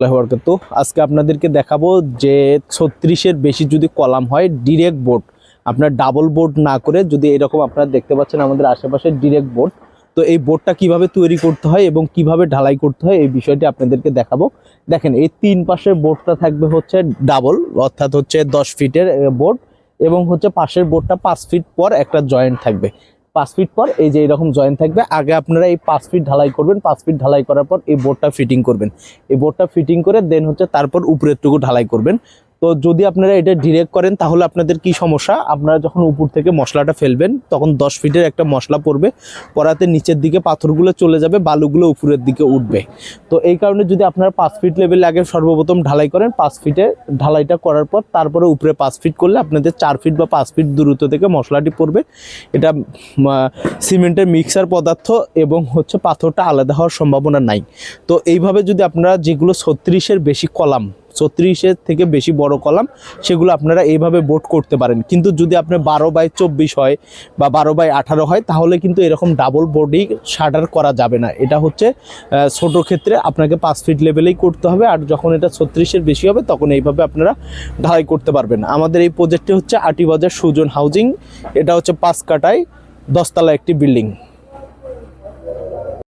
তো আজকে আপনাদেরকে দেখাবো যে 36-এর বেশি যদি কলাম হয় ডিরেক্ট বোর্ড, আপনার ডাবল বোর্ড না করে, যদি এরকম আপনারা দেখতে পাচ্ছেন আমাদের আশেপাশে ডিরেক্ট বোর্ড, তো এই বোর্ডটা কিভাবে তৈরি করতে হয় এবং কিভাবে ঢালাই করতে হয় এই বিষয়টি আপনাদেরকে দেখাবো। দেখেন, এই তিন পাশের বোর্ডটা থাকবে হচ্ছে ডাবল, অর্থাৎ হচ্ছে 10 ফিটের বোর্ড, এবং হচ্ছে পাশের বোর্ডটা 5 ফিট পর একটা জয়েন্ট থাকবে। 5 ফিট পর এই যে এরকম জয়েন্ট থাকবে। আগে আপনারা এই 5 ফিট ঢালাই করবেন, 5 ফিট ঢালাই করার পর এই বোর্ডটা ফিটিং করবেন। এই বোর্ডটা ফিটিং করে দেন হচ্ছে তারপর উপরেরটুকু ঢালাই করবেন। তো যদি আপনারা এটা ডিরেক্ট করেন তাহলে আপনাদের কি সমস্যা, আপনারা যখন উপর থেকে মশলাটা ফেলবেন তখন 10 ফিটের একটা মশলা পড়বে, পড়াতে নিচের দিকে পাথরগুলো চলে যাবে, বালুগুলো উপরের দিকে উঠবে। তো এই কারণে যদি আপনারা 5 ফিট লেভেলে আগে সর্বপ্রথম ঢালাই করেন, 5 ফিটে ঢালাইটা করার পর তারপরে উপরে 5 ফিট করলে আপনাদের 4 ফিট বা 5 ফিট দূরত্ব থেকে মশলাটি পড়বে। এটা সিমেন্টের মিক্সার পদার্থ এবং হচ্ছে পাথরটা আলাদা হওয়ার সম্ভাবনা নাই। তো এইভাবে যদি আপনারা যেগুলো 36-এর বেশি কলাম, 36-এর থেকে বেশি বড় কলাম, সেগুলো আপনারা এইভাবে বোর্ড করতে পারেন। কিন্তু যদি আপনার 12/24 হয় বা 12/18 হয় তাহলে কিন্তু এরকম ডাবল বোর্ডই শাটার করা যাবে না। এটা হচ্ছে ছোট ক্ষেত্রে আপনাকে 5 ফিট লেভেলেই করতে হবে, আর যখন এটা 36-এর বেশি হবে তখন এইভাবে আপনারা ঢালাই করতে পারবেন। আমাদের এই প্রজেক্টটি হচ্ছে আটিবাজার সুজন হাউজিং, এটা হচ্ছে 5 কাঠায় 10 তলা একটি বিল্ডিং।